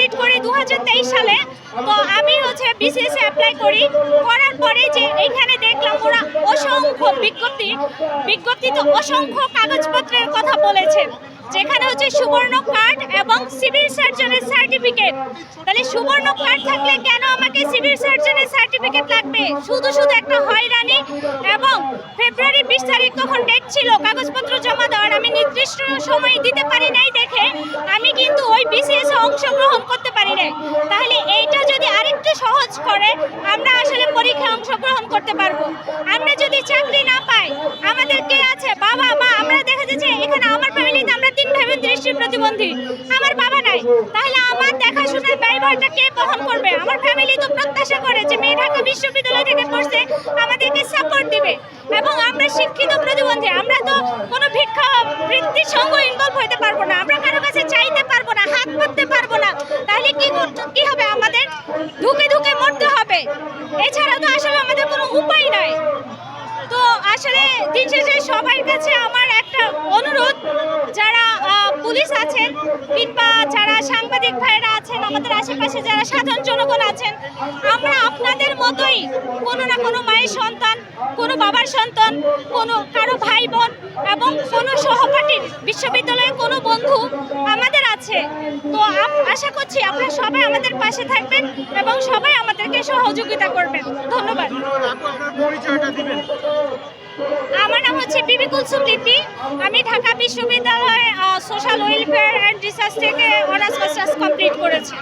Complete করি 2023 সালে। তো আমি বিসিএস অ্যাপ্লাই করার পরে যে এইখানে দেখলাম ওরা অসংখ্য বিজ্ঞপ্তিতে অসংখ্য কাগজপত্রের কথা বলেছে, যেখানে সুবর্ণ কার্ড এবং সিভিল সার্জনের সার্টিফিকেট। তাহলে সুবর্ণ কার্ড থাকলে কেন আমাকে সিভিল সার্জনের সার্টিফিকেট লাগবে? শুধু একটা হয়রানি। এবং ফেব্রুয়ারি 20 তারিখ তখন ডেট ছিল কাগজপত্র জমা দেওয়ার, আমি নির্দিষ্ট সময় দিতে পারি নাই দেখে আমি কিন্তু ওই বিসিএস এ অংশগ্রহণ করতে পারি নাই। তাহলে এইটা যদি আরেকটু সহজ করে আমরা আসলে পরীক্ষায় অংশগ্রহণ করতে পারবো। আমরা যদি চাকরি না পাই, আমাদের কে আছে? বাবা মা। আমরা দেখা যাচ্ছে এখানে আমার ফ্যামিলিতে আমরা 3 ভাই বোন দৃষ্টি প্রতিবন্ধী, আমার বাবা নাই। তাহলে আমার দেখাশোনার ব্যয়ভারটা কে বহন করবে? আমার ফ্যামিলি তো প্রত্যাশা করে যে মেয়ে ঢাকা বিশ্ববিদ্যালয় থেকে পড়ছে, আমাদেরকে সাপোর্ট দিবে। এবং আমরা শিক্ষিত প্রতিবন্ধী, আমরা তো কোনো ভিক্ষা বৃত্তির সঙ্গে ইনভলভ হতে পারবো না, আমরা কারো কাছে চাইতে পারবো না, হাত পাততে পারবো না। তাহলে কি হবে? আমাদের ধুকে মরতে হবে। এছাড়া তো আসলে আমাদের কোনো উপায় নাই। তো আসলে দিন শেষে সবার কাছে আমার একটা অনুরোধ, যারা পুলিশ আছেন কিংবা যারা সাংবাদিক ভাইরা আছেন, আমাদের আশেপাশে যারা সাধারণ জনগণ আছেন, আমরা আপনাদের মতোই কোনো না কোনো মায়ের সন্তান, কোনো বাবার সন্তান, কারো ভাই বোন এবং কোনো সহপাঠীর বিশ্ববিদ্যালয়ে কোনো বন্ধু আমাদের আছে। তো আশা করছি আপনারা সবাই আমাদের পাশে থাকবেন এবং সবাই আমাদেরকে সহযোগিতা করবেন। ধন্যবাদ। আমার নাম বিবি কুলসুম লিপি। আমি ঢাকা বিশ্ববিদ্যালয়ে সোশ্যাল ওয়েলফেয়ার অ্যান্ড রিসার্চ থেকে অনার্স মাস্টার্স কমপ্লিট করেছি।